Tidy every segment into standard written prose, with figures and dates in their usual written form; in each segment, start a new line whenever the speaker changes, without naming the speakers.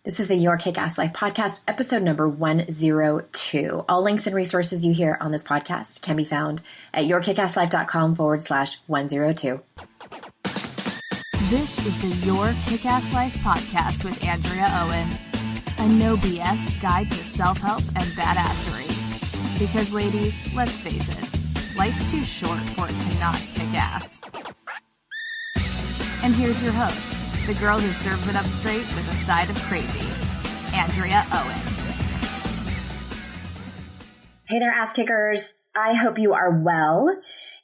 This is the Your Kick-Ass Life podcast, episode number 102. All links and resources you hear on this podcast can be found at yourkickasslife.com/102.
This is the Your Kick-Ass Life podcast with Andrea Owen, a no BS guide to self-help and badassery. Because ladies, let's face it, life's too short for it to not kick ass. And here's your host, the girl who serves it up straight with a side of crazy, Andrea Owen.
Hey there, ass kickers. I hope you are well.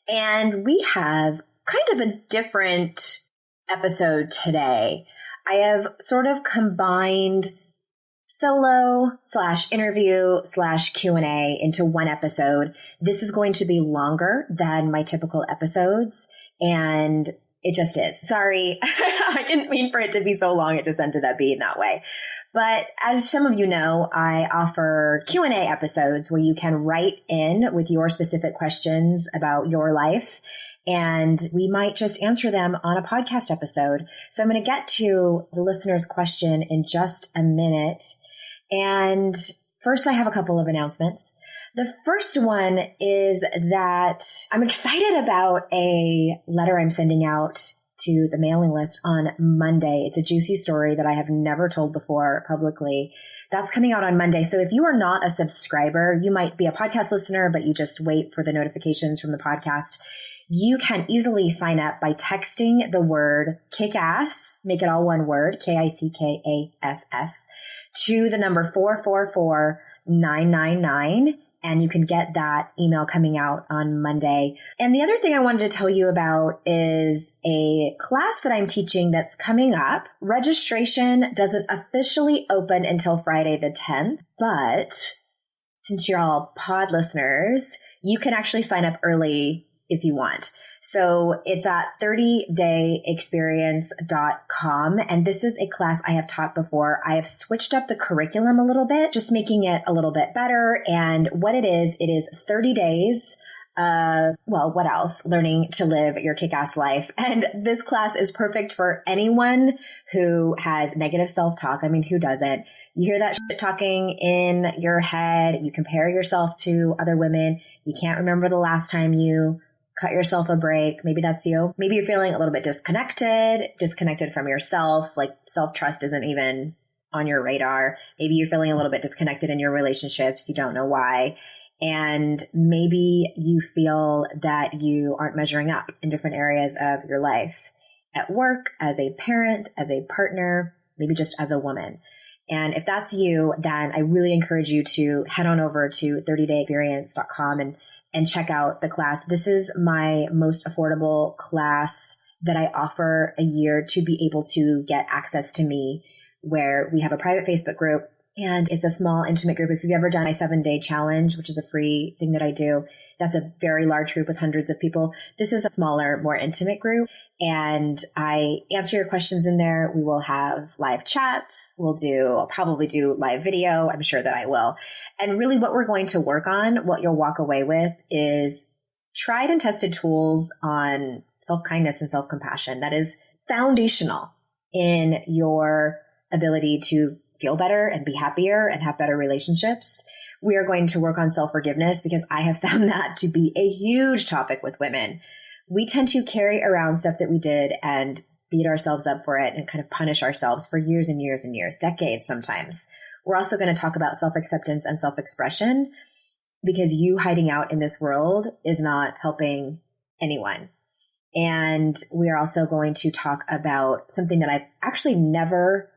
And we have kind of a different episode today. I have sort of combined solo/interview/Q&A into one episode. This is going to be longer than my typical episodes, and it just is. Sorry, I didn't mean for it to be so long. It just ended up being that way. But as some of you know, I offer Q&A episodes where you can write in with your specific questions about your life, and we might just answer them on a podcast episode. So I'm going to get to the listener's question in just a minute. And first, I have a couple of announcements. The first one is that I'm excited about a letter I'm sending out to the mailing list on Monday. It's a juicy story that I have never told before publicly. That's coming out on Monday. So if you are not a subscriber, you might be a podcast listener, but you just wait for the notifications from the podcast. You can easily sign up by texting the word kick-ass, make it all one word, KICKASS, to the number 444-999. And you can get that email coming out on Monday. And the other thing I wanted to tell you about is a class that I'm teaching that's coming up. Registration doesn't officially open until Friday the 10th, but since you're all pod listeners, you can actually sign up early if you want. So it's at 30dayexperience.com. And this is a class I have taught before. I have switched up the curriculum a little bit, just making it a little bit better. And what it is 30 days what else? Learning to live your kick-ass life. And this class is perfect for anyone who has negative self-talk. I mean, who doesn't? You hear that shit talking in your head. You compare yourself to other women. You can't remember the last time you cut yourself a break. Maybe that's you. Maybe you're feeling a little bit disconnected from yourself. Like self-trust isn't even on your radar. Maybe you're feeling a little bit disconnected in your relationships. You don't know why. And maybe you feel that you aren't measuring up in different areas of your life, at work, as a parent, as a partner, maybe just as a woman. And if that's you, then I really encourage you to head on over to 30dayexperience.com and check out the class. This is my most affordable class that I offer a year to be able to get access to me, where we have a private Facebook group. And it's a small, intimate group. If you've ever done my 7-day challenge, which is a free thing that I do, that's a very large group with hundreds of people. This is a smaller, more intimate group. And I answer your questions in there. We will have live chats. I'll probably do live video. I'm sure that I will. And really what we're going to work on, what you'll walk away with, is tried and tested tools on self-kindness and self-compassion. That is foundational in your ability to feel better and be happier and have better relationships. We are going to work on self-forgiveness because I have found that to be a huge topic with women. We tend to carry around stuff that we did and beat ourselves up for it and kind of punish ourselves for years and years and years, decades sometimes. We're also going to talk about self-acceptance and self-expression, because you hiding out in this world is not helping anyone. And we are also going to talk about something that I've actually never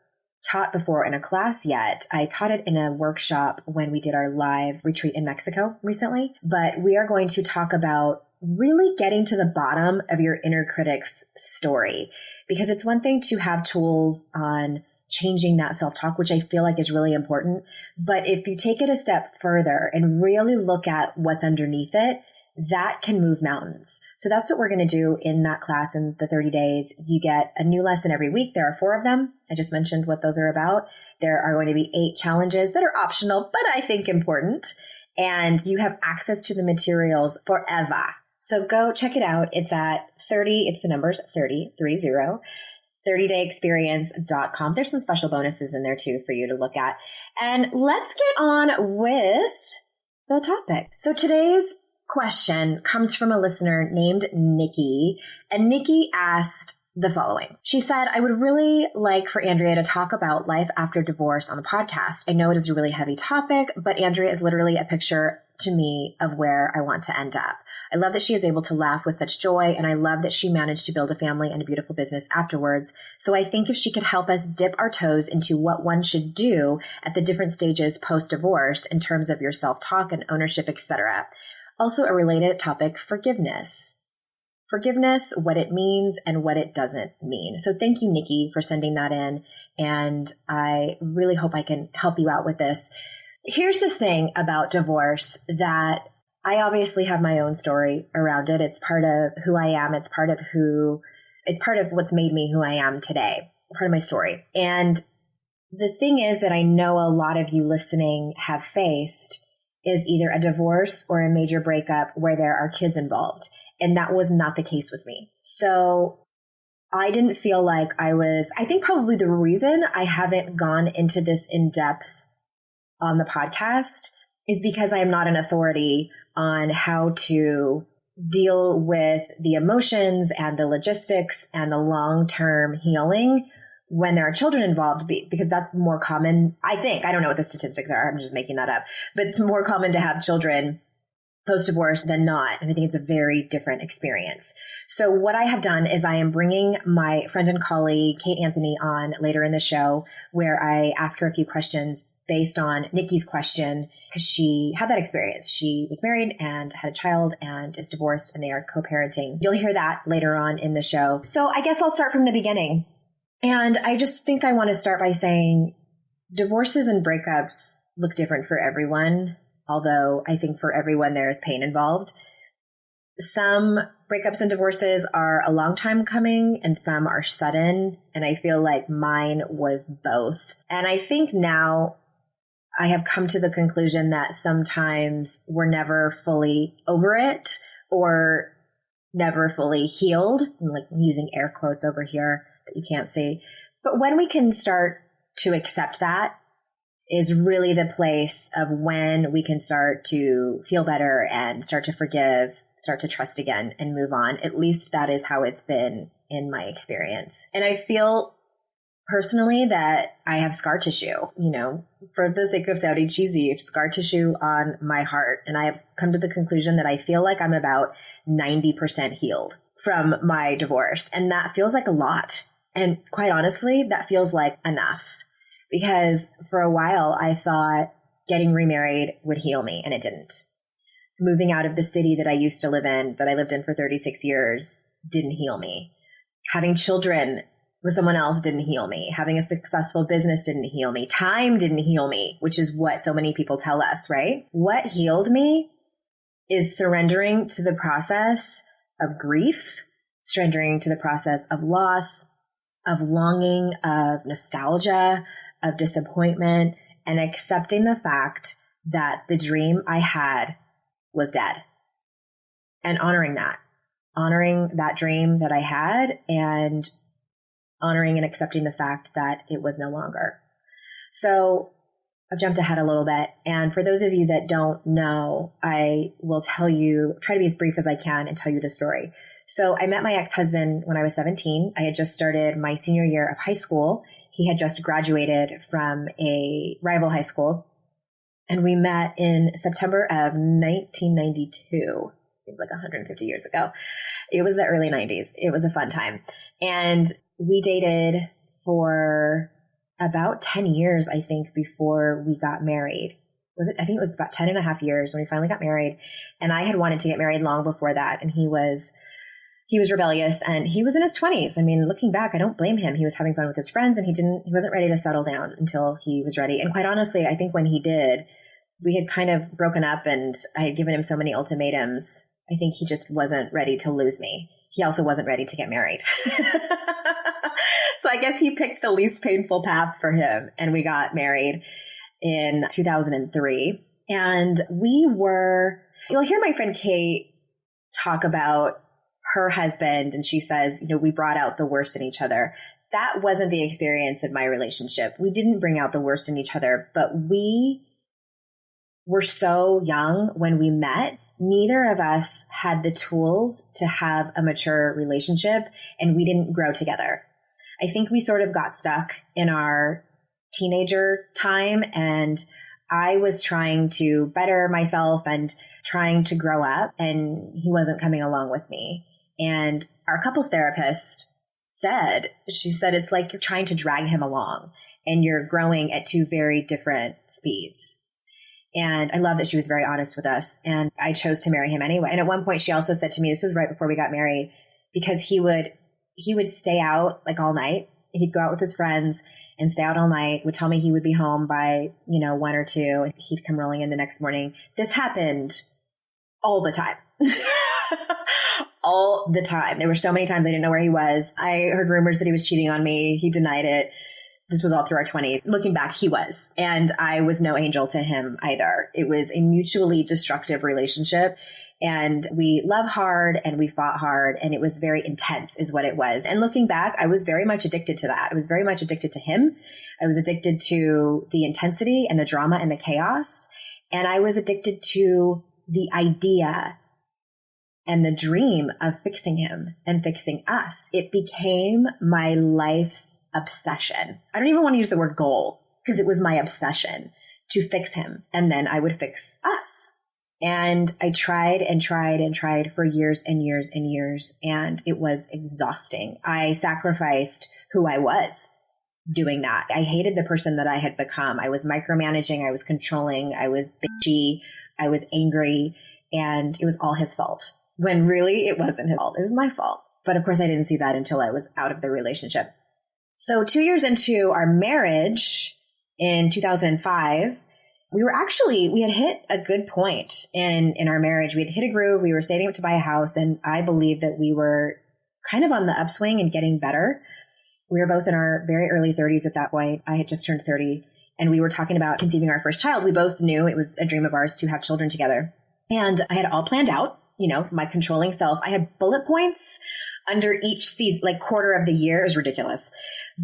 taught before in a class yet. I taught it in a workshop when we did our live retreat in Mexico recently, but we are going to talk about really getting to the bottom of your inner critic's story, because it's one thing to have tools on changing that self-talk, which I feel like is really important. But if you take it a step further and really look at what's underneath it, that can move mountains. So that's what we're going to do in that class in the 30 days. You get a new lesson every week. There are 4 of them. I just mentioned what those are about. There are going to be 8 challenges that are optional, but I think important. And you have access to the materials forever. So go check it out. It's at 30, it's the numbers 30, 30dayexperience.com. There's some special bonuses in there too for you to look at. And let's get on with the topic. So today's question comes from a listener named Nikki, and Nikki asked the following. She said, I would really like for Andrea to talk about life after divorce on the podcast. I know it is a really heavy topic, but Andrea is literally a picture to me of where I want to end up. I love that she is able to laugh with such joy, and I love that she managed to build a family and a beautiful business afterwards. So I think if she could help us dip our toes into what one should do at the different stages post-divorce in terms of your self-talk and ownership, etc. Also a related topic, forgiveness. Forgiveness, what it means and what it doesn't mean. So thank you, Nikki, for sending that in. And I really hope I can help you out with this. Here's the thing about divorce, that I obviously have my own story around it. It's part of who I am. It's part of what's made me who I am today, part of my story. And the thing is that I know a lot of you listening have faced is either a divorce or a major breakup where there are kids involved. And that was not the case with me. So I didn't feel like I think probably the reason I haven't gone into this in depth on the podcast is because I am not an authority on how to deal with the emotions and the logistics and the long-term healing when there are children involved, because that's more common. I think, I don't know what the statistics are. I'm just making that up, but it's more common to have children post-divorce than not. And I think it's a very different experience. So what I have done is I am bringing my friend and colleague, Kate Anthony, on later in the show, where I ask her a few questions based on Nikki's question, because she had that experience. She was married and had a child and is divorced, and they are co-parenting. You'll hear that later on in the show. So I guess I'll start from the beginning. And I just think I want to start by saying divorces and breakups look different for everyone. Although I think for everyone there is pain involved. Some breakups and divorces are a long time coming and some are sudden. And I feel like mine was both. And I think now I have come to the conclusion that sometimes we're never fully over it or never fully healed. I'm like using air quotes over here that you can't see. But when we can start to accept that, is really the place of when we can start to feel better and start to forgive, start to trust again and move on. At least that is how it's been in my experience. And I feel personally that I have scar tissue, for the sake of sounding cheesy, scar tissue on my heart. And I have come to the conclusion that I feel like I'm about 90% healed from my divorce. And that feels like a lot. And quite honestly, that feels like enough. Because for a while, I thought getting remarried would heal me, and it didn't. Moving out of the city that I used to live in, that I lived in for 36 years, didn't heal me. Having children with someone else didn't heal me. Having a successful business didn't heal me. Time didn't heal me, which is what so many people tell us, right? What healed me is surrendering to the process of grief, surrendering to the process of loss, of longing, of nostalgia, of disappointment, and accepting the fact that the dream I had was dead, and honoring that dream that I had, and honoring and accepting the fact that it was no longer. So I've jumped ahead a little bit. And for those of you that don't know, I will try to be as brief as I can and tell you the story. So I met my ex-husband when I was 17. I had just started my senior year of high school. He had just graduated from a rival high school. And we met in September of 1992. Seems like 150 years ago. It was the early 90s. It was a fun time. And we dated for about 10 years, I think, before we got married. I think it was about 10 and a half years when we finally got married. And I had wanted to get married long before that. And he was rebellious, and he was in his 20s. I mean, looking back, I don't blame him. He was having fun with his friends, and he wasn't ready to settle down until he was ready. And quite honestly, I think when he did, we had kind of broken up, and I had given him so many ultimatums. I think he just wasn't ready to lose me. He also wasn't ready to get married. So I guess he picked the least painful path for him, and we got married in 2003. And you'll hear my friend Kate talk about her husband, and she says, we brought out the worst in each other. that wasn't the experience of my relationship. We didn't bring out the worst in each other, but we were so young when we met. Neither of us had the tools to have a mature relationship, and we didn't grow together. I think we sort of got stuck in our teenager time, and I was trying to better myself and trying to grow up, and he wasn't coming along with me. And our couples therapist she said, it's like you're trying to drag him along and you're growing at two very different speeds. And I love that she was very honest with us, and I chose to marry him anyway. And at one point she also said to me, this was right before we got married, because he would stay out like all night. He'd go out with his friends and stay out all night, would tell me he would be home by, 1 or 2, and he'd come rolling in the next morning. This happened all the time. All the time. There were so many times I didn't know where he was. I heard rumors that he was cheating on me. He denied it. This was all through our 20s. Looking back, he was. And I was no angel to him either. It was a mutually destructive relationship. And we loved hard and we fought hard, and it was very intense is what it was. And looking back, I was very much addicted to that. I was very much addicted to him. I was addicted to the intensity and the drama and the chaos. And I was addicted to the idea and the dream of fixing him and fixing us. It became my life's obsession. I don't even want to use the word goal, because it was my obsession to fix him. And then I would fix us. And I tried and tried and tried for years and years and years. And it was exhausting. I sacrificed who I was doing that. I hated the person that I had become. I was micromanaging. I was controlling. I was bitchy. I was angry. And it was all his fault, when really it wasn't his fault. It was my fault. But of course, I didn't see that until I was out of the relationship. So 2 years into our marriage in 2005, we had hit a good point in our marriage. We had hit a groove. We were saving up to buy a house. And I believe that we were kind of on the upswing and getting better. We were both in our very early 30s at that point. I had just turned 30, and we were talking about conceiving our first child. We both knew it was a dream of ours to have children together. And I had it all planned out. My controlling self. I had bullet points under each season, like quarter of the year. It was ridiculous.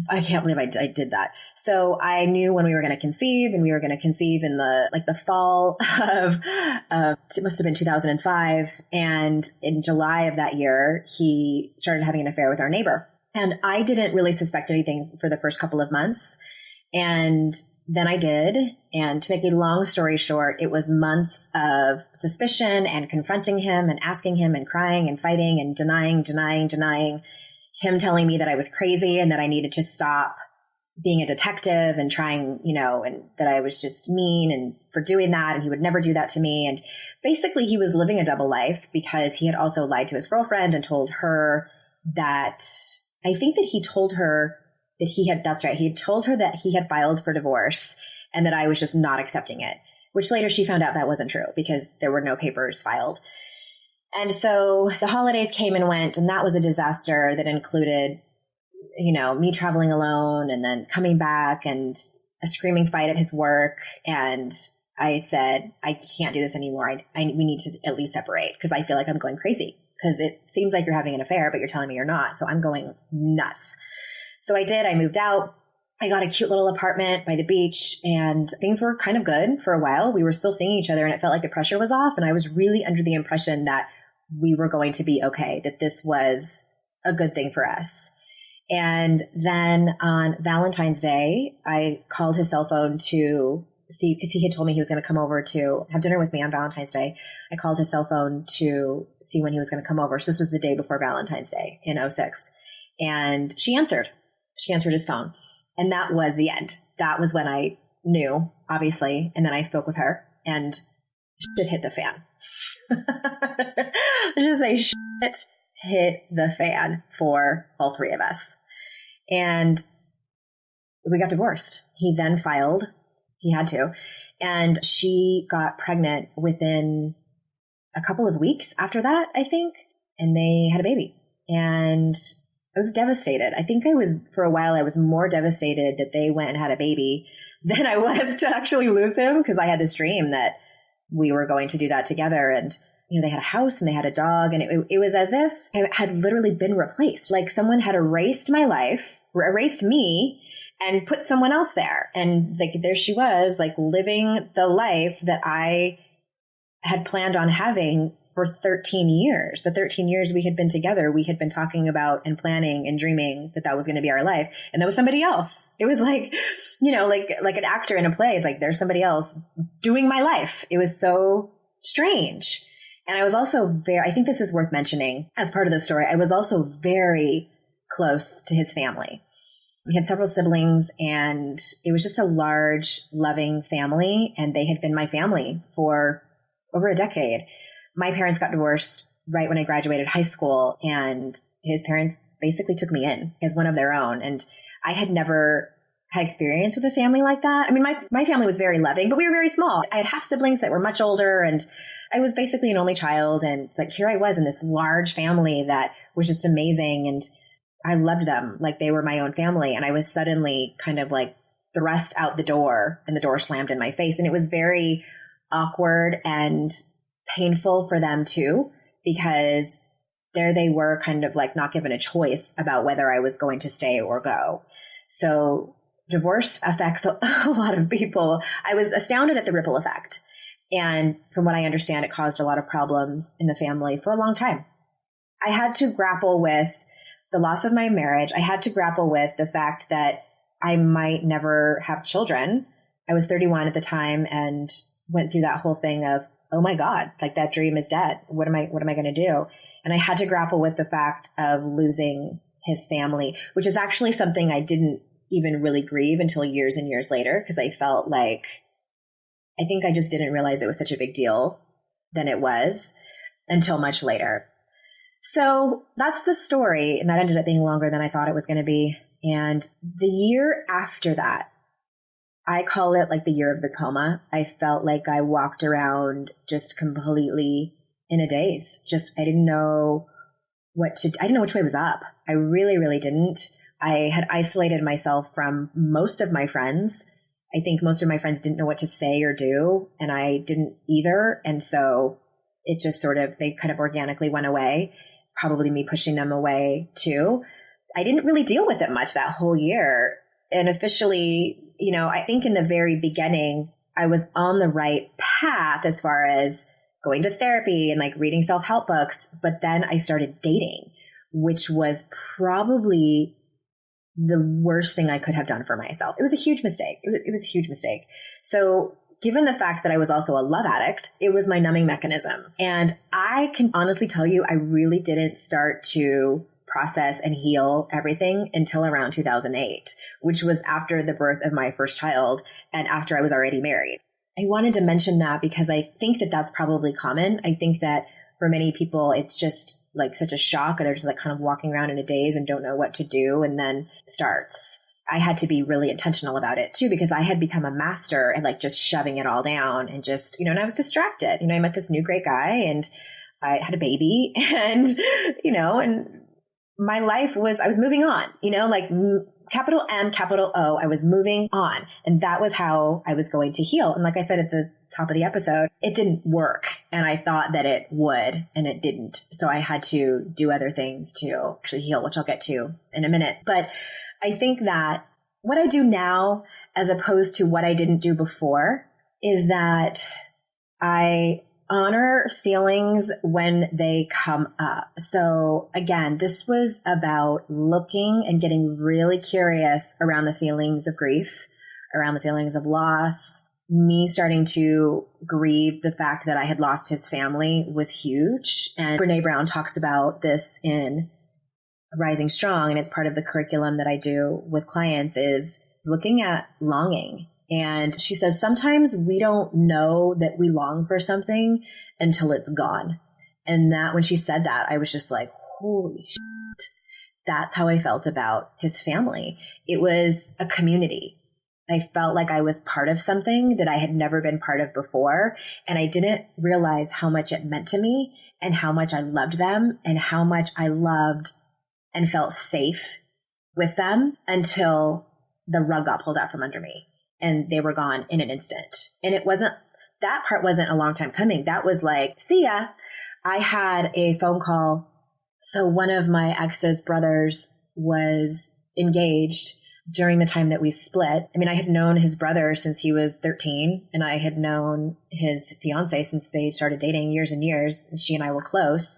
I can't believe I did that. So I knew when we were going to conceive, and we were going to conceive in the fall of, it must have been 2005. And in July of that year, he started having an affair with our neighbor. And I didn't really suspect anything for the first couple of months. And then I did. And to make a long story short, it was months of suspicion and confronting him and asking him and crying and fighting and denying, him telling me that I was crazy and that I needed to stop being a detective and trying, and that I was just mean and for doing that. And he would never do that to me. And basically he was living a double life, because he had also lied to his girlfriend and told her that, I think that he told her that he had told her that he had filed for divorce and that I was just not accepting it, which later she found out that wasn't true, because there were no papers filed. And so the holidays came and went, and that was a disaster that included, me traveling alone and then coming back and a screaming fight at his work. And I said, I can't do this anymore. We need to at least separate, because I feel like I'm going crazy, because it seems like you're having an affair, but you're telling me you're not. So I'm going nuts. So I did. I moved out. I got a cute little apartment by the beach, and things were kind of good for a while. We were still seeing each other, and it felt like the pressure was off. And I was really under the impression that we were going to be okay, that this was a good thing for us. And then on Valentine's Day, I called his cell phone to see, because he had told me he was going to come over to have dinner with me on Valentine's Day. I called his cell phone to see when he was going to come over. So this was the day before Valentine's Day in 2006. And she answered his phone. And that was the end. That was when I knew, obviously. And then I spoke with her, and shit hit the fan. Let's just say shit hit the fan for all three of us. And we got divorced. He then filed. He had to. And she got pregnant within a couple of weeks after that, I think. And they had a baby. And I was devastated. I think for a while, I was more devastated that they went and had a baby than I was to actually lose him, because I had this dream that we were going to do that together. And they had a house and they had a dog, and it was as if I had literally been replaced. Like someone had erased my life, erased me, and put someone else there. And like, there she was, like living the life that I had planned on having for 13 years. The 13 years we had been together, we had been talking about and planning and dreaming that was going to be our life. And that was somebody else. It was like, like an actor in a play. It's like, there's somebody else doing my life. It was so strange. And I was also I think this is worth mentioning as part of the story. I was also very close to his family. We had several siblings, and it was just a large, loving family. And they had been my family for over a decade. My parents got divorced right when I graduated high school, and his parents basically took me in as one of their own. And I had never had experience with a family like that. I mean, my family was very loving, but we were very small. I had half siblings that were much older, and I was basically an only child. And like, here I was in this large family that was just amazing. And I loved them like they were my own family. And I was suddenly kind of like thrust out the door, and the door slammed in my face. And it was very awkward and painful for them too, because there they were kind of like not given a choice about whether I was going to stay or go. So divorce affects a lot of people. I was astounded at the ripple effect. And from what I understand, it caused a lot of problems in the family for a long time. I had to grapple with the loss of my marriage. I had to grapple with the fact that I might never have children. I was 31 at the time and went through that whole thing of, oh my God, like that dream is dead. What am I going to do? And I had to grapple with the fact of losing his family, which is actually something I didn't even really grieve until years and years later, because I felt like, I think I just didn't realize it was such a big deal than it was until much later. So that's the story. And that ended up being longer than I thought it was going to be. And the year after that, I call it like the year of the coma. I felt like I walked around just completely in a daze. I didn't know I didn't know which way was up. I really, really didn't. I had isolated myself from most of my friends. I think most of my friends didn't know what to say or do, and I didn't either. And so it just they kind of organically went away, probably me pushing them away too. I didn't really deal with it much that whole year. And officially, I think in the very beginning, I was on the right path as far as going to therapy and like reading self-help books. But then I started dating, which was probably the worst thing I could have done for myself. It was a huge mistake. It was a huge mistake. So given the fact that I was also a love addict, it was my numbing mechanism. And I can honestly tell you, I really didn't start to process and heal everything until around 2008, which was after the birth of my first child and after I was already married. I wanted to mention that because I think that that's probably common. I think that for many people, it's just like such a shock, or they're just like kind of walking around in a daze and don't know what to do, and then it starts. I had to be really intentional about it too, because I had become a master at like just shoving it all down and just, and I was distracted. I met this new great guy and I had a baby and, and my life was, I was moving on, like capital M, capital O, I was moving on. And that was how I was going to heal. And like I said at the top of the episode, it didn't work. And I thought that it would, and it didn't. So I had to do other things to actually heal, which I'll get to in a minute. But I think that what I do now, as opposed to what I didn't do before, is that I honor feelings when they come up. So again, this was about looking and getting really curious around the feelings of grief, around the feelings of loss. Me starting to grieve the fact that I had lost his family was huge. And Brene Brown talks about this in Rising Strong, and it's part of the curriculum that I do with clients, is looking at longing. And she says, sometimes we don't know that we long for something until it's gone. And that when she said that, I was just like, holy shit. That's how I felt about his family. It was a community. I felt like I was part of something that I had never been part of before. And I didn't realize how much it meant to me and how much I loved them and how much I loved and felt safe with them until the rug got pulled out from under me and they were gone in an instant. And that part wasn't a long time coming. That was like, see ya. I had a phone call. So one of my ex's brothers was engaged during the time that we split. I mean, I had known his brother since he was 13, and I had known his fiance since they started dating years and years. And she and I were close.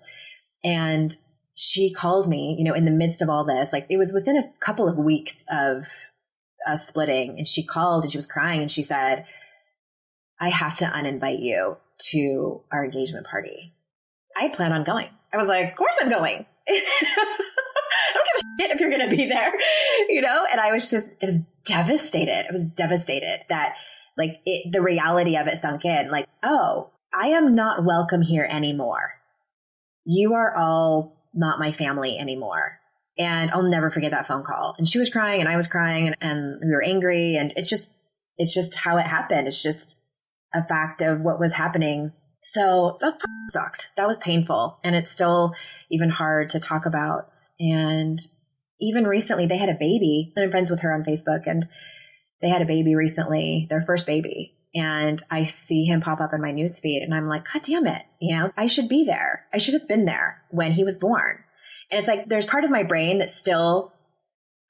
And she called me, in the midst of all this. Like, it was within a couple of weeks of us splitting. And she called and she was crying and she said, I have to uninvite you to our engagement party. I plan on going. I was like, of course I'm going. I don't give a shit if you're going to be there, And I was it was devastated. I was devastated that the reality of it sunk in. Like, oh, I am not welcome here anymore. You are all not my family anymore. And I'll never forget that phone call. And she was crying and I was crying and we were angry. And it's just how it happened. It's just a fact of what was happening. So that sucked. That was painful. And it's still even hard to talk about. And even recently they had a baby. I'm friends with her on Facebook, and they had a baby recently, their first baby. And I see him pop up in my newsfeed and I'm like, God damn it. I should be there. I should have been there when he was born. And it's like, there's part of my brain that still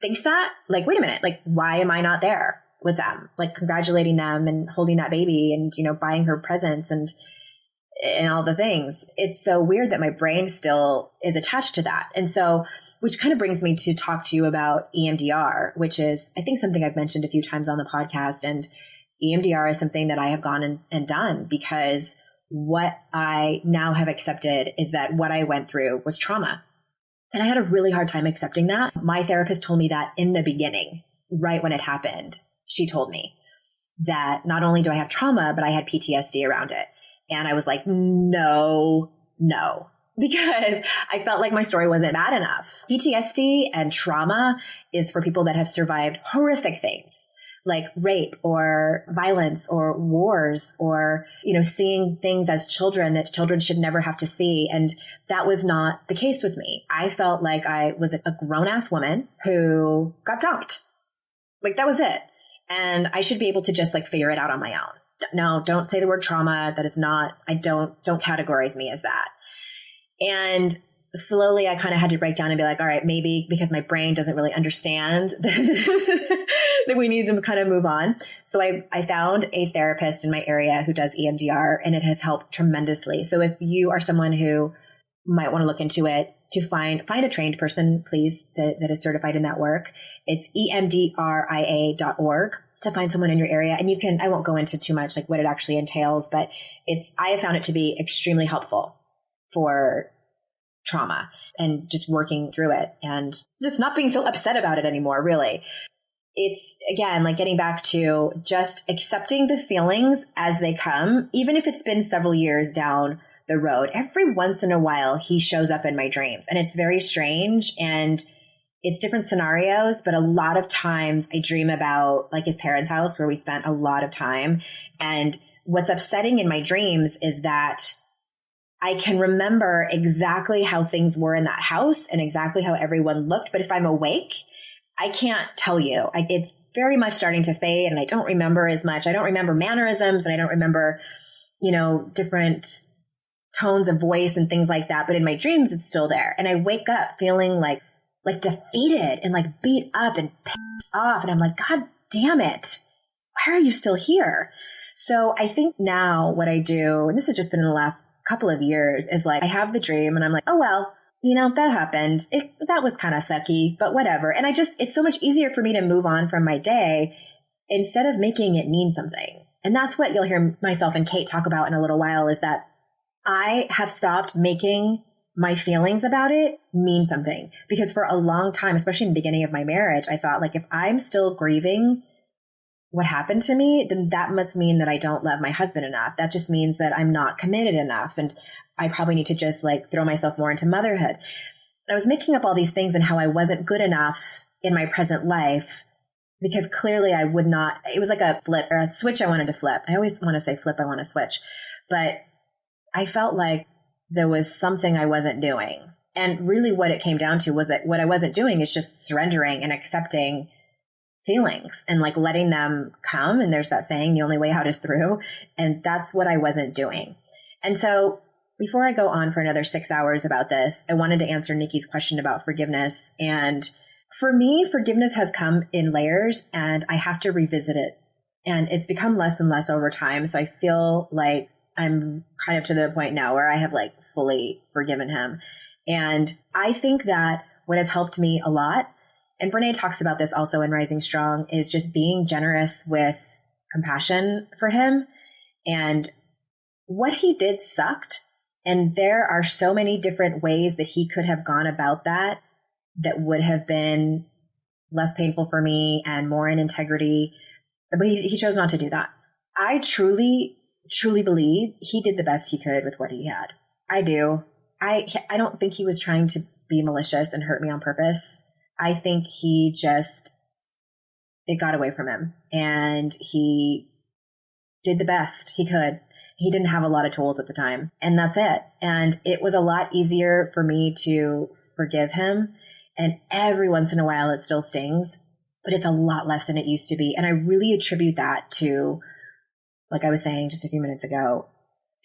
thinks that, like, wait a minute, like, why am I not there with them? Like, congratulating them and holding that baby and, buying her presents and all the things. It's so weird that my brain still is attached to that. And so, which kind of brings me to talk to you about EMDR, which is, I think, something I've mentioned a few times on the podcast. And EMDR is something that I have gone and done because what I now have accepted is that what I went through was trauma. And I had a really hard time accepting that. My therapist told me that in the beginning, right when it happened. She told me that not only do I have trauma, but I had PTSD around it. And I was like, no, because I felt like my story wasn't bad enough. PTSD and trauma is for people that have survived horrific things like rape or violence or wars or, seeing things as children that children should never have to see. And that was not the case with me. I felt like I was a grown-ass woman who got dumped. Like, that was it. And I should be able to just figure it out on my own. No, don't say the word trauma. That is not, don't categorize me as that. And slowly I kind of had to break down and be like, all right, maybe because my brain doesn't really understand that we need to kind of move on. So I found a therapist in my area who does EMDR, and it has helped tremendously. So if you are someone who might want to look into it, to find a trained person, please, that is certified in that work. It's emdria.org to find someone in your area. And I won't go into too much like what it actually entails, but I have found it to be extremely helpful for trauma and just working through it and just not being so upset about it anymore, really. It's, again, like getting back to just accepting the feelings as they come, even if it's been several years down the road. Every once in a while, he shows up in my dreams, and it's very strange, and it's different scenarios, but a lot of times I dream about like his parents' house where we spent a lot of time. And what's upsetting in my dreams is that I can remember exactly how things were in that house and exactly how everyone looked. But if I'm awake, I can't tell you. It's very much starting to fade, and I don't remember as much. I don't remember mannerisms, and I don't remember, different tones of voice and things like that. But in my dreams, it's still there. And I wake up feeling like defeated and like beat up and pissed off. And I'm like, God damn it. Why are you still here? So I think now what I do, and this has just been in the last couple of years, is like I have the dream and I'm like, oh, well, that happened. That was kind of sucky, but whatever. And it's so much easier for me to move on from my day instead of making it mean something. And that's what you'll hear myself and Kate talk about in a little while, is that I have stopped making my feelings about it mean something. Because for a long time, especially in the beginning of my marriage, I thought like, if I'm still grieving what happened to me, then that must mean that I don't love my husband enough. That just means that I'm not committed enough. And I probably need to just like throw myself more into motherhood. And I was making up all these things and how I wasn't good enough in my present life because clearly I would not, it was like a flip or a switch I wanted to flip. I always want to say flip, I want to switch. But I felt like there was something I wasn't doing. And really what it came down to was that what I wasn't doing is just surrendering and accepting feelings and like letting them come. And there's that saying, the only way out is through. And that's what I wasn't doing. And so before I go on for another 6 hours about this, I wanted to answer Nikki's question about forgiveness. And for me, forgiveness has come in layers and I have to revisit it. And it's become less and less over time. So I feel like I'm kind of to the point now where I have like fully forgiven him. And I think that what has helped me a lot, and Brene talks about this also in Rising Strong, is just being generous with compassion for him. And what he did sucked. And there are so many different ways that he could have gone about that would have been less painful for me and more in integrity. But he chose not to do that. I truly believe he did the best he could with what he had. I do. I don't think he was trying to be malicious and hurt me on purpose. I think it got away from him and he did the best he could. He didn't have a lot of tools at the time, and that's it. And it was a lot easier for me to forgive him. And every once in a while it still stings, but it's a lot less than it used to be. And I really attribute that to, like I was saying just a few minutes ago,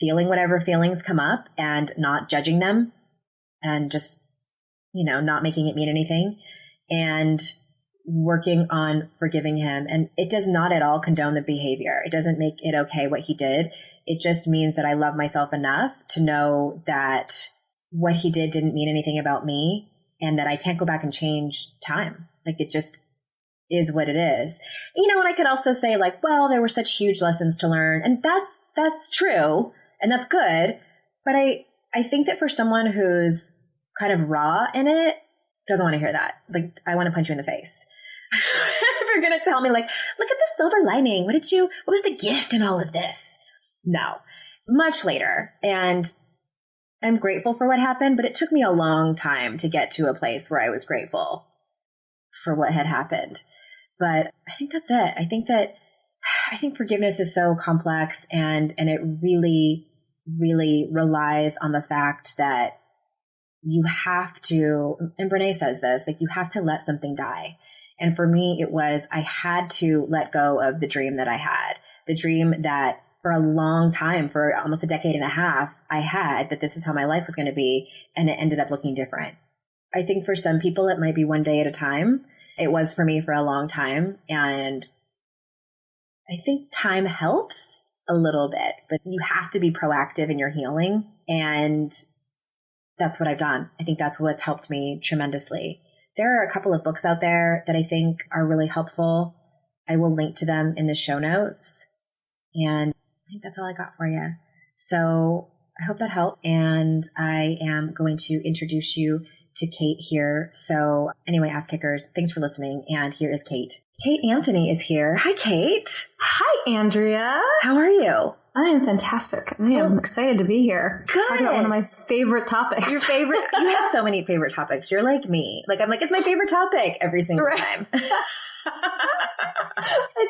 feeling whatever feelings come up and not judging them and just, not making it mean anything and working on forgiving him. And it does not at all condone the behavior. It doesn't make it okay what he did. It just means that I love myself enough to know that what he did didn't mean anything about me and that I can't go back and change time. Like it just is what it is. And I could also say like, well, there were such huge lessons to learn. And that's true. And that's good. But I think that for someone who's kind of raw in it, doesn't want to hear that. Like, I want to punch you in the face. If you're going to tell me like, look at the silver lining. What was the gift in all of this? No, much later. And I'm grateful for what happened, but it took me a long time to get to a place where I was grateful for what had happened. But I think that's it. I think forgiveness is so complex and it really, really relies on the fact that you have to, and Brene says this, like you have to let something die. And for me, I had to let go of the dream that I had, the dream that for a long time, for almost a decade and a half, I had that this is how my life was going to be. And it ended up looking different. I think for some people, it might be one day at a time. It was for me for a long time. And I think time helps a little bit, but you have to be proactive in your healing. And that's what I've done. I think that's what's helped me tremendously. There are a couple of books out there that I think are really helpful. I will link to them in the show notes. And I think that's all I got for you. So I hope that helped. And I am going to introduce you to Kate here. So anyway, Ass Kickers, thanks for listening. And here is Kate. Kate Anthony is here. Hi, Kate.
Hi, Andrea.
How are you?
I am fantastic. I am excited to be here.
Good.
Talk about one of my favorite topics.
Your favorite? You have so many favorite topics. You're like me. Like, I'm like, it's my favorite topic every single time.
I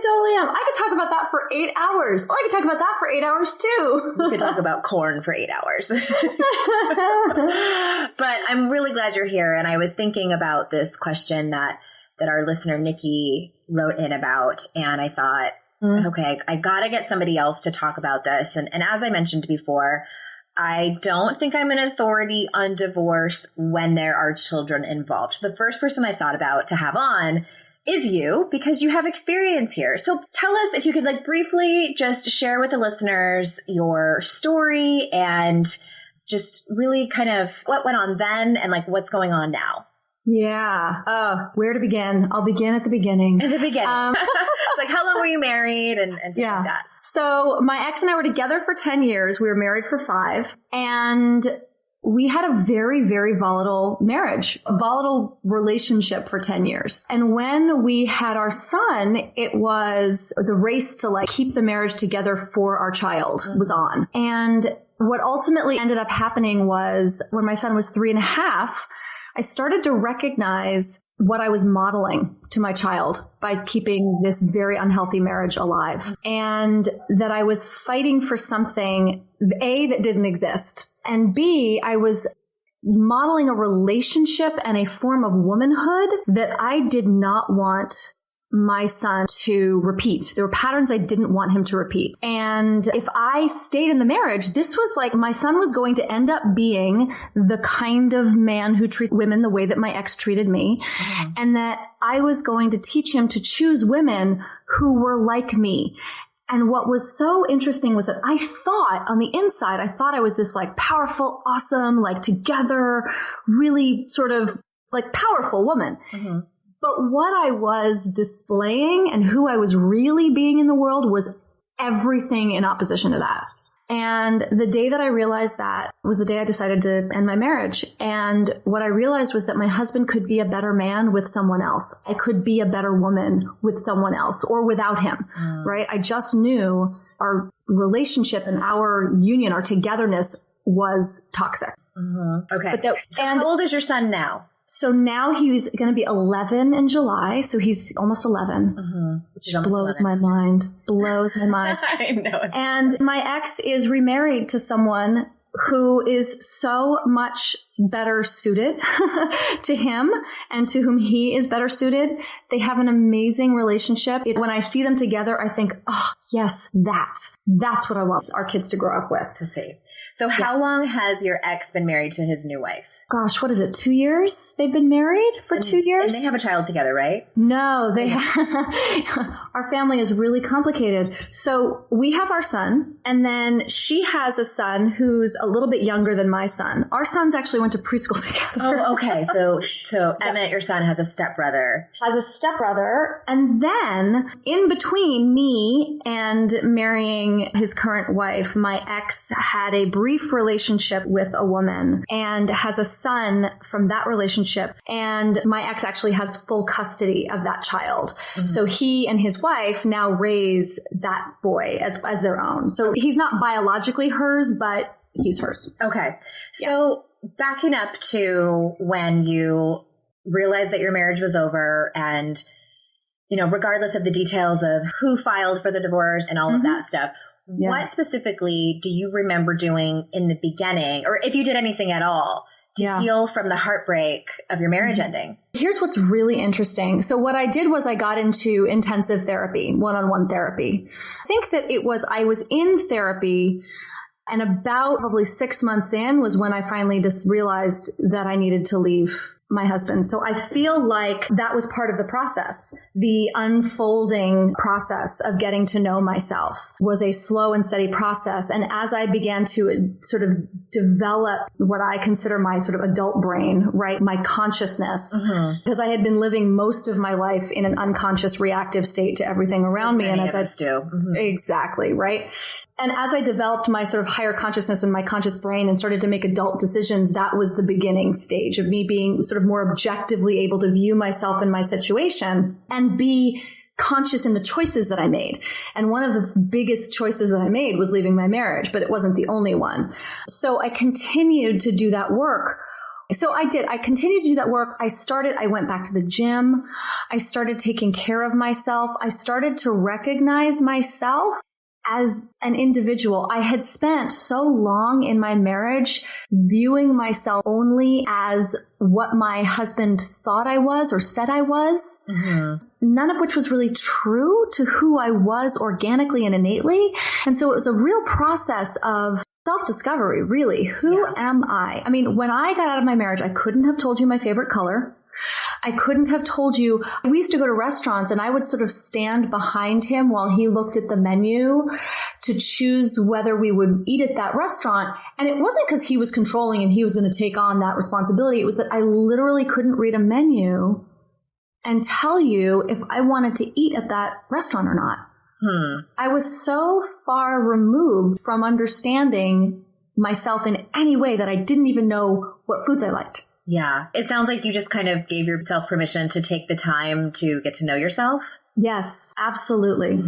totally am. I could talk about that for 8 hours. Or I could talk about that for 8 hours too.
You could talk about corn for 8 hours. But I'm really glad you're here. And I was thinking about this question that our listener, Nikki, wrote in about. And I thought, okay, I got to get somebody else to talk about this. And as I mentioned before, I don't think I'm an authority on divorce when there are children involved. The first person I thought about to have on is you, because you have experience here. So tell us, if you could like briefly just share with the listeners your story and just really kind of what went on then and like what's going on now.
Yeah. Where to begin? I'll begin at the beginning.
At the beginning. It's like, how long were you married and stuff like that?
So my ex and I were together for 10 years. We were married for 5. And we had a very, very volatile marriage, a volatile relationship for 10 years. And when we had our son, it was the race to like keep the marriage together for our child was on. And what ultimately ended up happening was when my son was 3.5, I started to recognize what I was modeling to my child by keeping this very unhealthy marriage alive, and that I was fighting for something, A, that didn't exist, and B, I was modeling a relationship and a form of womanhood that I did not want my son to repeat. There were patterns I didn't want him to repeat. And if I stayed in the marriage, this was like my son was going to end up being the kind of man who treats women the way that my ex treated me. Mm-hmm. And that I was going to teach him to choose women who were like me. And what was so interesting was that I thought on the inside, I was this like powerful, awesome, like together, really sort of like powerful woman. Mm-hmm. But what I was displaying and who I was really being in the world was everything in opposition to that. And the day that I realized that was the day I decided to end my marriage. And what I realized was that my husband could be a better man with someone else. I could be a better woman with someone else or without him, right? I just knew our relationship and our union, our togetherness was toxic.
Mm-hmm. Okay. How old is your son now?
So now he's going to be 11 in July. So he's almost 11, which blows my mind. Blows my mind.
I know.
And my ex is remarried to someone who is so much better suited to him and to whom he is better suited. They have an amazing relationship. When I see them together, I think, oh, yes, that's what I want our kids to grow up with.
To see. So how long has your ex been married to his new wife?
Gosh, what is it? 2 years? They've been married for 2 years?
And they have a child together, right?
No, our family is really complicated. So we have our son, and then she has a son who's a little bit younger than my son. Our sons actually went to preschool together.
Oh, okay. So Emmett, your son, has a stepbrother.
And then in between me and marrying his current wife, my ex had a brief relationship with a woman and has a son from that relationship. And my ex actually has full custody of that child. Mm-hmm. So he and his wife now raise that boy as their own. So he's not biologically hers, but he's hers.
Okay. So backing up to when you realized that your marriage was over and, you know, regardless of the details of who filed for the divorce and all of that stuff, what specifically do you remember doing in the beginning, or if you did anything at all, to heal from the heartbreak of your marriage ending?
Here's what's really interesting. So what I did was I got into intensive therapy, one-on-one therapy. I think that I was in therapy, and about probably 6 months in was when I finally just realized that I needed to leave my husband. So I feel like that was part of the process. The unfolding process of getting to know myself was a slow and steady process. And as I began to sort of develop what I consider my sort of adult brain, right? My consciousness, because I had been living most of my life in an unconscious reactive state to everything around me. And as I do. Exactly. Right. And as I developed my sort of higher consciousness and my conscious brain and started to make adult decisions, that was the beginning stage of me being sort of more objectively able to view myself and my situation and be conscious in the choices that I made. And one of the biggest choices that I made was leaving my marriage, but it wasn't the only one. So I continued to do that work. So I did. I continued to do that work. I went back to the gym. I started taking care of myself. I started to recognize myself as an individual. I had spent so long in my marriage viewing myself only as what my husband thought I was or said I was, none of which was really true to who I was organically and innately. And so it was a real process of self-discovery, really. Who am I? I mean, when I got out of my marriage, I couldn't have told you my favorite color. I couldn't have told you. We used to go to restaurants and I would sort of stand behind him while he looked at the menu to choose whether we would eat at that restaurant. And it wasn't because he was controlling and he was going to take on that responsibility. It was that I literally couldn't read a menu and tell you if I wanted to eat at that restaurant or not. I was so far removed from understanding myself in any way that I didn't even know what foods I liked.
Yeah. It sounds like you just kind of gave yourself permission to take the time to get to know yourself.
Yes, absolutely.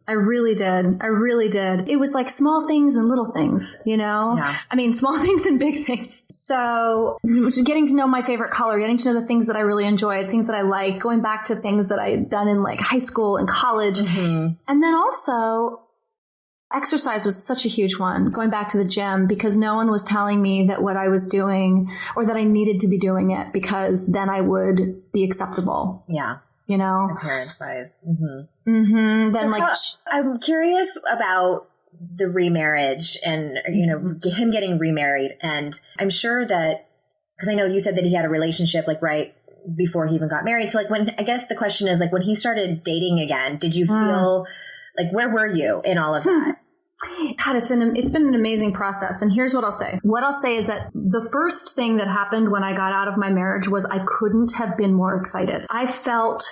I really did. It was like small things and little things, you know? Yeah. I mean, small things and big things. So getting to know my favorite color, getting to know the things that I really enjoyed, things that I liked, going back to things that I had done in like high school and college. And then also exercise was such a huge one, going back to the gym, because no one was telling me that what I was doing or that I needed to be doing it because then I would be acceptable.
Yeah. Appearance-wise. Mm-hmm. Then I'm curious about the remarriage and, him getting remarried. And I'm sure that, because I know you said that he had a relationship like right before he even got married. So like I guess the question is like when he started dating again, did you feel like, where were you in all of that?
God, it's been an amazing process. And here's what I'll say. What I'll say is that the first thing that happened when I got out of my marriage was I couldn't have been more excited. I felt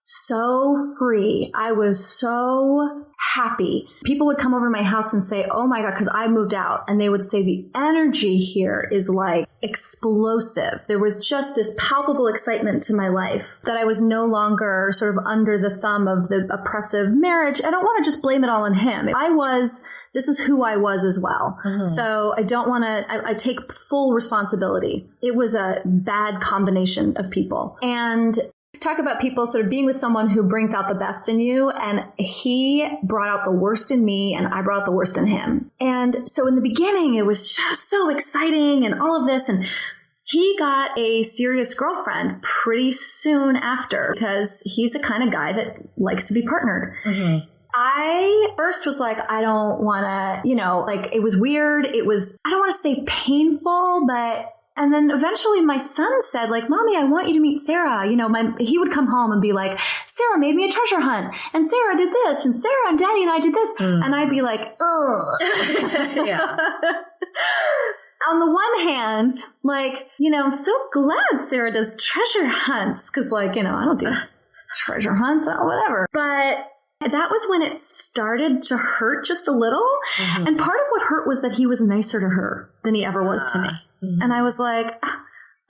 so free. I was so happy. People would come over to my house and say, oh my God, because I moved out. And they would say the energy here is like explosive. There was just this palpable excitement to my life that I was no longer sort of under the thumb of the oppressive marriage. I don't want to just blame it all on him. This is who I was as well. Mm-hmm. So I don't want to, I take full responsibility. It was a bad combination of people. And talk about people sort of being with someone who brings out the best in you. And he brought out the worst in me and I brought out the worst in him. And so in the beginning, it was just so exciting and all of this. And he got a serious girlfriend pretty soon after because he's the kind of guy that likes to be partnered. Mm-hmm. I first was like, I don't want to, it was weird. It was, I don't want to say painful, and then eventually my son said, like, Mommy, I want you to meet Sarah. He would come home and be like, Sarah made me a treasure hunt. And Sarah did this. And Sarah and Daddy and I did this. Mm. And I'd be like, ugh. Yeah. On the one hand, like, I'm so glad Sarah does treasure hunts. Cause I don't do treasure hunts, whatever. But that was when it started to hurt just a little. Mm-hmm. And part of what hurt was that he was nicer to her than he ever was to me. Mm-hmm. And I was like,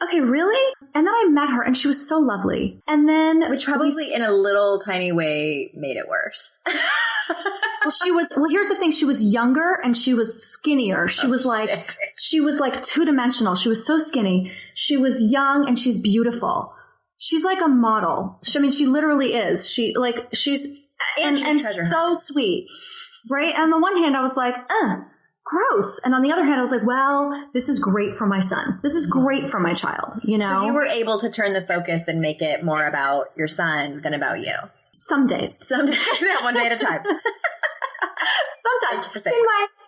okay, really? And then I met her and she was so lovely. And then
which probably in a little tiny way made it worse.
Here's the thing. She was younger and she was skinnier. She was like two-dimensional. She was so skinny. She was young and she's beautiful. She's like a model. She literally is. She's and so sweet, right? And on the one hand, I was like, gross. And on the other hand, I was like, well, this is great for my son. This is great for my child, So
you were able to turn the focus and make it more about your son than about you.
Some days.
Yeah, one day at a time.
Sometimes.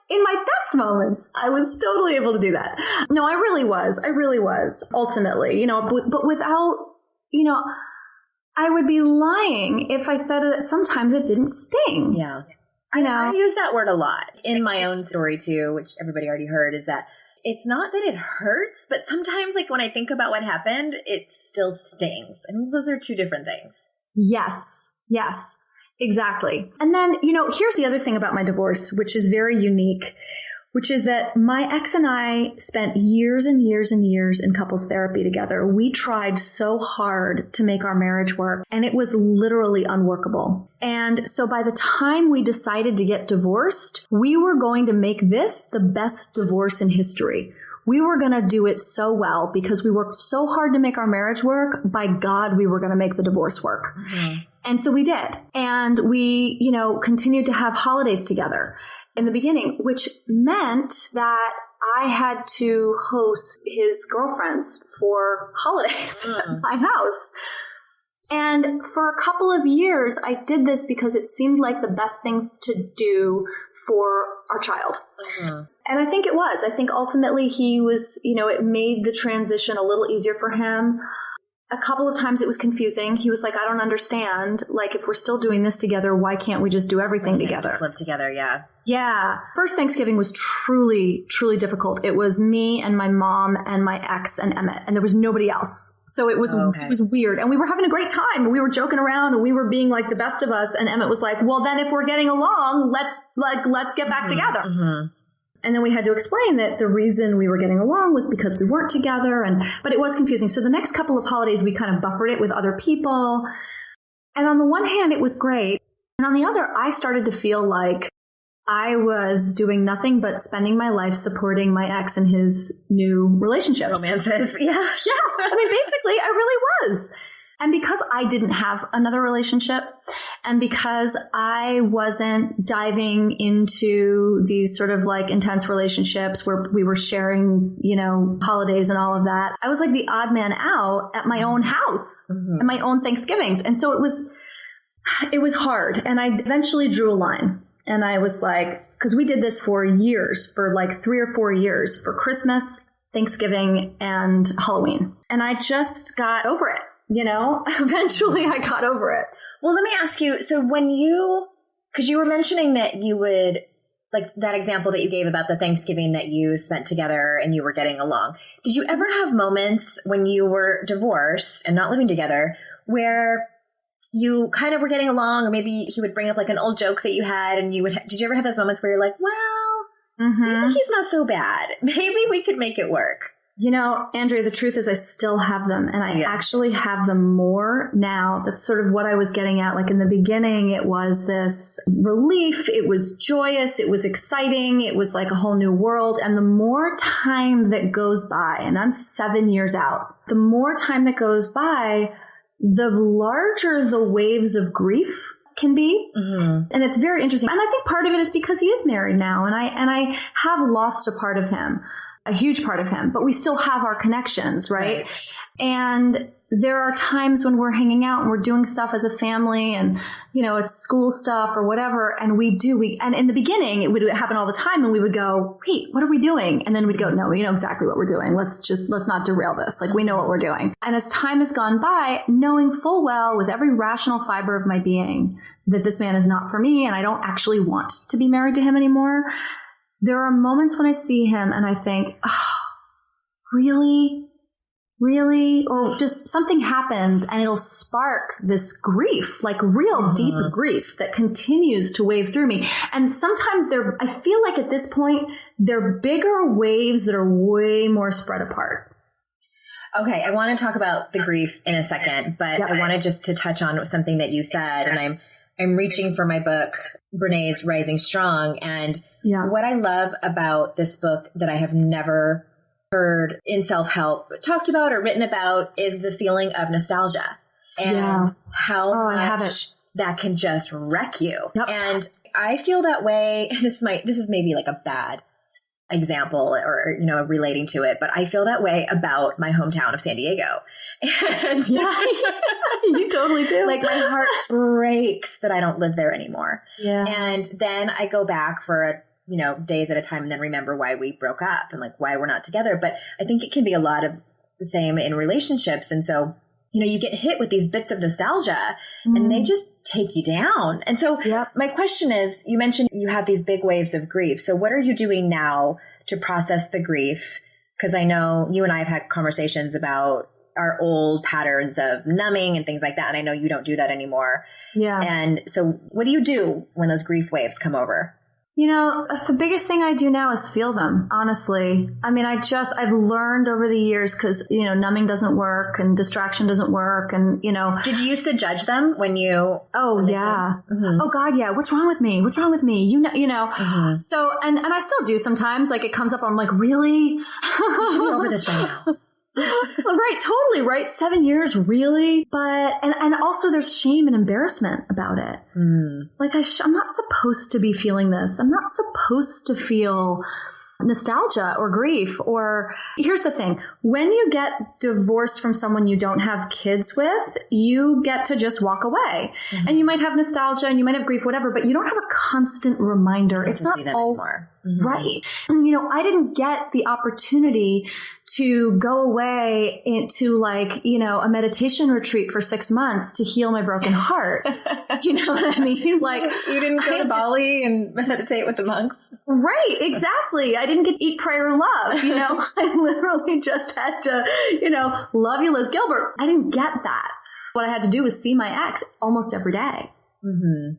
In my best moments, I was totally able to do that. No, I really was ultimately, but without, I would be lying if I said that sometimes it didn't sting.
Yeah. I use that word a lot in my own story too, which everybody already heard, is that it's not that it hurts, but sometimes like when I think about what happened, it still stings. And those are two different things.
Yes, exactly. And then, here's the other thing about my divorce, which is very unique, which is that my ex and I spent years and years and years in couples therapy together. We tried so hard to make our marriage work, and it was literally unworkable. And so by the time we decided to get divorced, we were going to make this the best divorce in history. We were going to do it so well because we worked so hard to make our marriage work. By God, we were going to make the divorce work. Mm-hmm. And so we did. And we, continued to have holidays together in the beginning, which meant that I had to host his girlfriends for holidays at my house. And for a couple of years, I did this because it seemed like the best thing to do for our child. Mm-hmm. And I think it was. I think ultimately he was, it made the transition a little easier for him. A couple of times it was confusing. He was like, I don't understand. Like, if we're still doing this together, why can't we just do everything together?
Just live together, yeah.
Yeah. First Thanksgiving was truly, truly difficult. It was me and my mom and my ex and Emmett, and there was nobody else. So it was weird. And we were having a great time. And we were joking around and we were being like the best of us. And Emmett was like, well, then if we're getting along, let's get back together. Mm-hmm. And then we had to explain that the reason we were getting along was because we weren't together. But it was confusing. So the next couple of holidays, we kind of buffered it with other people. And on the one hand, it was great. And on the other, I started to feel like I was doing nothing but spending my life supporting my ex and his new relationships.
Romances. Yeah.
Yeah. Basically, I really was. And because I didn't have another relationship, and because I wasn't diving into these sort of like intense relationships where we were sharing, you know, holidays and all of that, I was like the odd man out at my own house, at my own Thanksgivings. And so it was hard. And I eventually drew a line, and I was like, because we did this for years, for like 3 or 4 years, for Christmas, Thanksgiving, and Halloween. And I just got over it. You know, eventually I got over it.
Well, let me ask you, so because you were mentioning that you would, like that example that you gave about the Thanksgiving that you spent together and you were getting along. Did you ever have moments when you were divorced and not living together where you kind of were getting along, or maybe he would bring up like an old joke that you had and did you ever have those moments where you're like, well, maybe he's not so bad. Maybe we could make it work.
You know, Andrea, the truth is I still have them, and I actually have them more now. That's sort of what I was getting at. Like in the beginning, it was this relief. It was joyous. It was exciting. It was like a whole new world. And the more time that goes by, and I'm 7 years out, the more time that goes by, the larger the waves of grief can be. And it's very interesting. And I think part of it is because he is married now, and I have lost a part of him. A huge part of him, but we still have our connections, right? And there are times when we're hanging out and we're doing stuff as a family, and, you know, it's school stuff or whatever. And and in the beginning it would happen all the time, and we would go, wait, what are we doing? And then we'd go, no, we know exactly what we're doing. Let's not derail this. Like, we know what we're doing. And as time has gone by, knowing full well with every rational fiber of my being that this man is not for me, and I don't actually want to be married to him anymore, there are moments when I see him and I think, oh, really? Really? Or just something happens and it'll spark this grief, like real deep grief that continues to wave through me. And sometimes I feel like at this point, they're bigger waves that are way more spread apart.
Okay, I want to talk about the grief in a second, but I wanted just to touch on something that you said, and I'm reaching for my book, Brené's Rising Strong. And what I love about this book that I have never heard in self-help talked about or written about is the feeling of nostalgia and how much that can just wreck you. And I feel that way. This is maybe like a bad example or, you know, relating to it, but I feel that way about my hometown of San Diego. And
you totally do.
Like, my heart breaks that I don't live there anymore.
Yeah.
And then I go back for days at a time and then remember why we broke up and like why we're not together. But I think it can be a lot of the same in relationships. And so, you know, you get hit with these bits of nostalgia and they just take you down. And so my question is, you mentioned you have these big waves of grief. So what are you doing now to process the grief? Because I know you and I have had conversations about our old patterns of numbing and things like that. And I know you don't do that anymore. Yeah. And so what do you do when those grief waves come over?
You know, the biggest thing I do now is feel them, honestly. I mean, I've learned over the years because, you know, numbing doesn't work and distraction doesn't work. And, you know.
Did you used to judge them when you?
Oh, yeah. Oh, God, yeah. What's wrong with me? What's wrong with me? You know. So, and I still do sometimes. Like, it comes up, I'm like, really?
You should be over this by now.
Right, totally, right? 7 years, really? But, and also there's shame and embarrassment about it. Like, I'm not supposed to be feeling this. I'm not supposed to feel nostalgia or grief. Or here's the thing. When you get divorced from someone you don't have kids with, you get to just walk away. And you might have nostalgia and you might have grief, whatever, but you don't have a constant reminder. It's not all anymore. Right. And, you know, I didn't get the opportunity to go away into, like, you know, a meditation retreat for 6 months to heal my broken heart. You know what I mean? Like,
you didn't go to Bali and meditate with the monks.
Right. Exactly. I didn't get to eat, pray, or love. You know, I literally just had to, you know, love you, Liz Gilbert. I didn't get that. What I had to do was see my ex almost every day.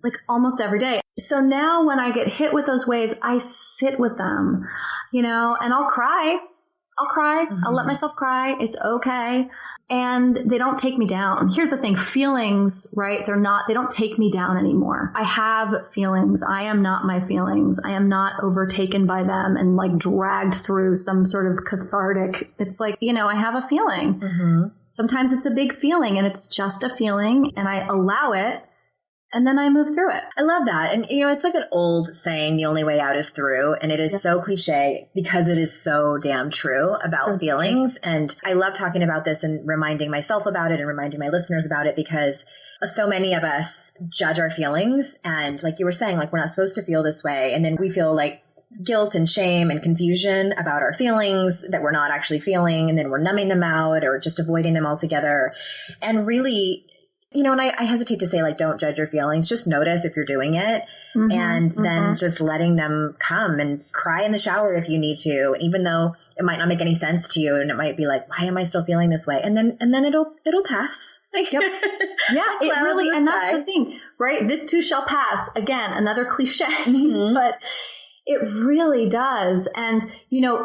Like almost every day. So now when I get hit with those waves, I sit with them, you know, and I'll cry. I'll let myself cry. It's okay. And they don't take me down. Here's the thing. Feelings, right? They don't take me down anymore. I have feelings. I am not my feelings. I am not overtaken by them and like dragged through some sort of cathartic. It's like, you know, I have a feeling. Sometimes it's a big feeling and it's just a feeling and I allow it and then I move through it.
I love that. And, it's like an old saying, the only way out is through. And it is so cliche because it is so damn true about feelings. True. And I love talking about this and reminding myself about it and reminding my listeners about it because so many of us judge our feelings. And like you were saying, like we're not supposed to feel this way. And then we feel like guilt and shame and confusion about our feelings that we're not actually feeling. And then we're numbing them out or just avoiding them altogether. And really, and I hesitate to say like, don't judge your feelings, just notice if you're doing it and then just letting them come and cry in the shower if you need to. And even though it might not make any sense to you and it might be like, why am I still feeling this way? And then it'll pass.
Yep. Yeah, it really, and that's the thing, right? This too shall pass. Again, another cliche, but it really does. And,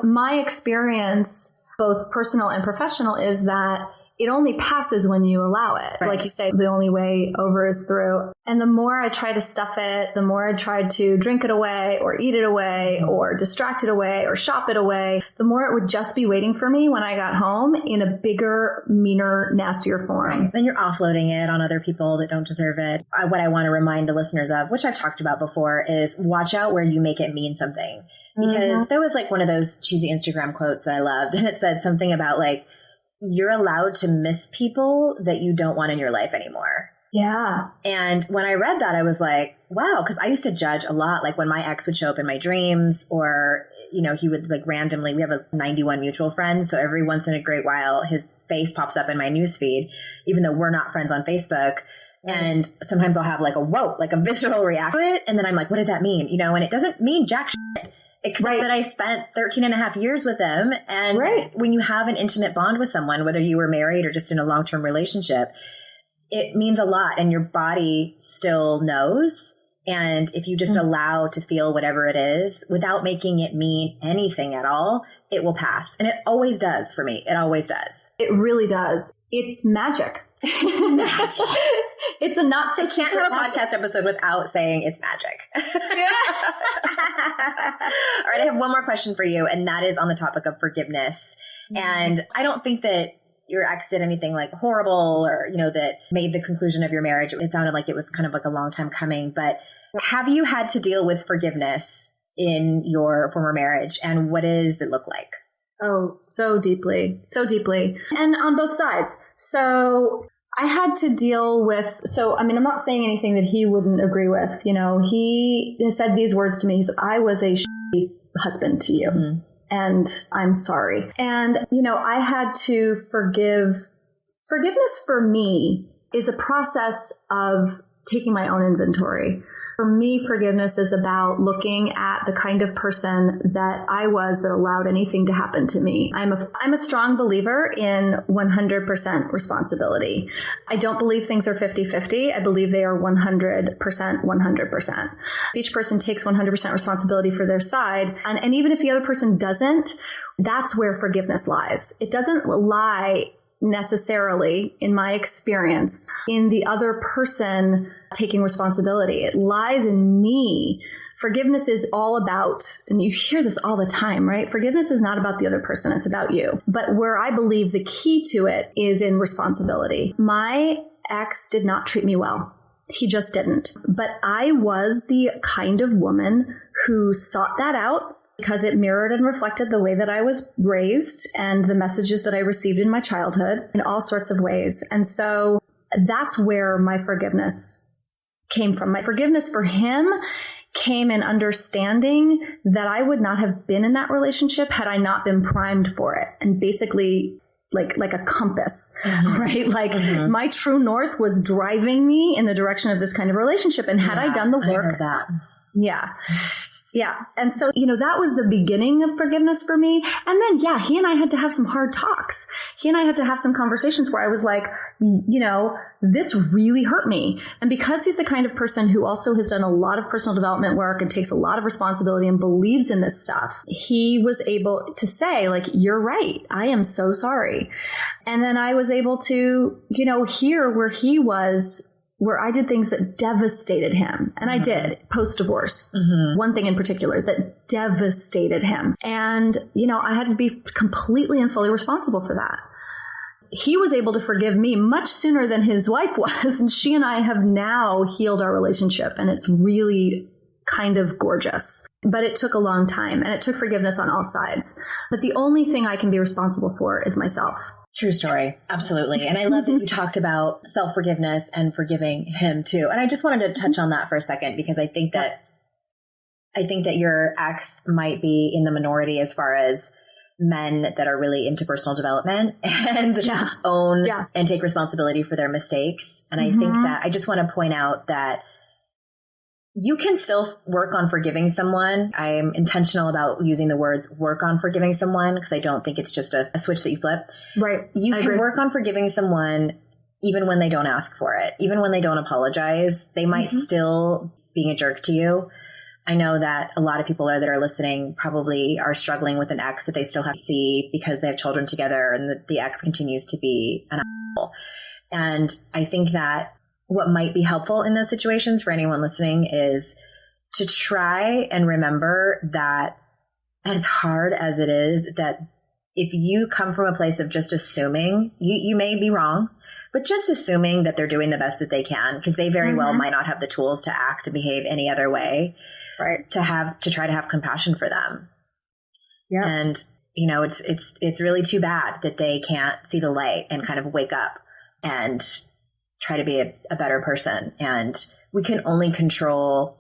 my experience, both personal and professional, is that it only passes when you allow it. Right. Like you say, the only way over is through. And the more I try to stuff it, the more I try to drink it away or eat it away or distract it away or shop it away, the more it would just be waiting for me when I got home in a bigger, meaner, nastier form.
Right. Then you're offloading it on other people that don't deserve it. What I want to remind the listeners of, which I've talked about before, is watch out where you make it mean something. Because there was like one of those cheesy Instagram quotes that I loved. And it said something about like, you're allowed to miss people that you don't want in your life anymore.
Yeah.
And when I read that, I was like, wow, because I used to judge a lot. Like when my ex would show up in my dreams or, he would like randomly, we have a 91 mutual friend. So every once in a great while, his face pops up in my newsfeed, even though we're not friends on Facebook. And sometimes I'll have like a visceral reaction to it. And then I'm like, what does that mean? And it doesn't mean jack shit. Except that I spent 13 and a half years with them. And when you have an intimate bond with someone, whether you were married or just in a long-term relationship, it means a lot. And your body still knows. And if you just allow to feel whatever it is without making it mean anything at all, it will pass. And it always does for me. It always does.
It really does. It's magic.
Magic.
It's a not so
secret. I can't have a podcast episode without saying it's magic. All right. I have one more question for you. And that is on the topic of forgiveness. And I don't think that your ex did anything like horrible or, that made the conclusion of your marriage. It sounded like it was kind of like a long time coming, but have you had to deal with forgiveness in your former marriage? And what does it look like?
Oh, so deeply, and on both sides. So I had to deal with, I'm not saying anything that he wouldn't agree with. He said these words to me. He said, I was a shitty husband to you. And I'm sorry. And, I had to forgive. Forgiveness for me is a process of taking my own inventory. For me, forgiveness is about looking at the kind of person that I was that allowed anything to happen to me. I'm a strong believer in 100% responsibility. I don't believe things are 50-50. I believe they are 100%, 100%. Each person takes 100% responsibility for their side. And even if the other person doesn't, that's where forgiveness lies. It doesn't lie necessarily, in my experience, in the other person taking responsibility. It lies in me. Forgiveness is all about, and you hear this all the time, right? Forgiveness is not about the other person. It's about you. But where I believe the key to it is in responsibility. My ex did not treat me well. He just didn't. But I was the kind of woman who sought that out because it mirrored and reflected the way that I was raised and the messages that I received in my childhood in all sorts of ways. And so that's where my forgiveness came from. My forgiveness for him came in understanding that I would not have been in that relationship had I not been primed for it. And basically like a compass, right? Like my true north was driving me in the direction of this kind of relationship. And had I done the work,
I heard that.
Yeah. And so, that was the beginning of forgiveness for me. And then, he and I had to have some hard talks. He and I had to have some conversations where I was like, this really hurt me. And because he's the kind of person who also has done a lot of personal development work and takes a lot of responsibility and believes in this stuff, he was able to say, like, you're right. I am so sorry. And then I was able to, hear where he was, where I did things that devastated him. And I did post-divorce. One thing in particular that devastated him. And, I had to be completely and fully responsible for that. he was able to forgive me much sooner than his wife was. And she and I have now healed our relationship, and it's really kind of gorgeous. But it took a long time, and it took forgiveness on all sides. But the only thing I can be responsible for is myself.
True story. Absolutely. And I love that you talked about self-forgiveness and forgiving him too. And I just wanted to touch on that for a second, because I think that your ex might be in the minority as far as men that are really into personal development and own and take responsibility for their mistakes. And I think that I just want to point out that you can still work on forgiving someone. I'm intentional about using the words work on forgiving someone, because I don't think it's just a switch that you flip.
Right.
You can work on forgiving someone even when they don't ask for it, even when they don't apologize. They might still being a jerk to you. I know that a lot of people that are listening probably are struggling with an ex that they still have to see because they have children together, and the ex continues to be an asshole. And I think that what might be helpful in those situations for anyone listening is to try and remember that, as hard as it is, that if you come from a place of just assuming, you may be wrong, but just assuming that they're doing the best that they can, because they very well might not have the tools to act and behave any other way, right? To try to have compassion for them. Yeah. And, you know, it's really too bad that they can't see the light and kind of wake up and try to be a better person. And we can only control,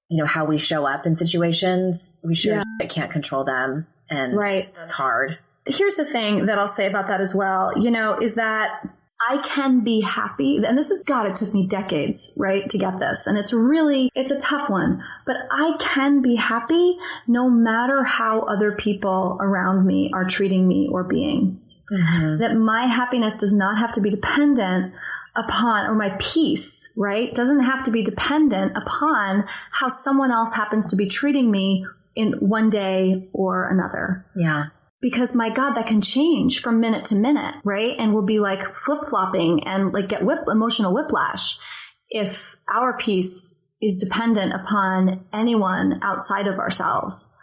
you know, how we show up in situations. We sure can't control them. And that's hard.
Here's the thing that I'll say about that as well, you know, is that I can be happy. And this is, God, it took me decades, right, to get this. And it's a tough one, but I can be happy no matter how other people around me are treating me or being. That my happiness does not have to be dependent upon, or my peace, right, doesn't have to be dependent upon how someone else happens to be treating me in one day or another.
Yeah.
Because my God, that can change from minute to minute, right? And we'll be like flip-flopping and like get emotional whiplash if our peace is dependent upon anyone outside of ourselves.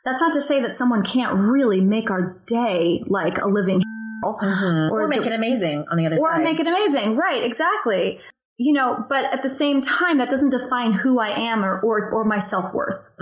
That's not to say that someone can't really make our day like a living
or make it amazing on the other side.
Or make it amazing. Right. Exactly. You know, but at the same time, that doesn't define who I am or my self-worth.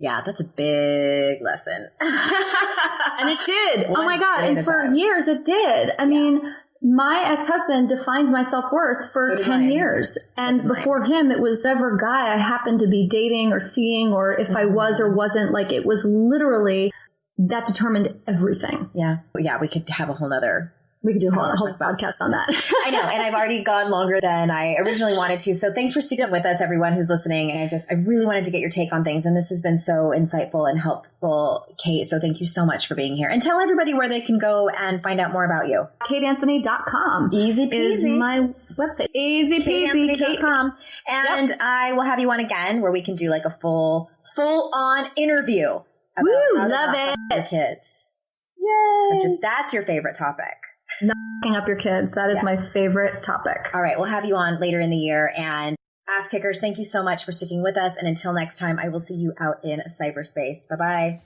Yeah, that's a big lesson.
And it did. Oh my God. And for years it did. I mean, my ex-husband defined my self-worth for 10 years. And before him, it was whatever guy I happened to be dating or seeing, or if I was or wasn't, like it was literally that determined everything.
Yeah. Yeah. We could have a whole nother.
We could do a whole podcast on that.
I know. And I've already gone longer than I originally wanted to. So thanks for sticking with us, everyone who's listening. And I really wanted to get your take on things. And this has been so insightful and helpful, Kate. So thank you so much for being here. And tell everybody where they can go and find out more about you.
KateAnthony.com.
Easy peasy.
Is my website. Easy peasy.
KateAnthony.com. And I will have you on again where we can do like a full on interview about how to
love
knock
it.
up your kids.
Yay.
That's your favorite topic.
Knocking up your kids. That is my favorite topic.
All right. We'll have you on later in the year. And Ass Kickers, thank you so much for sticking with us. And until next time, I will see you out in cyberspace. Bye-bye.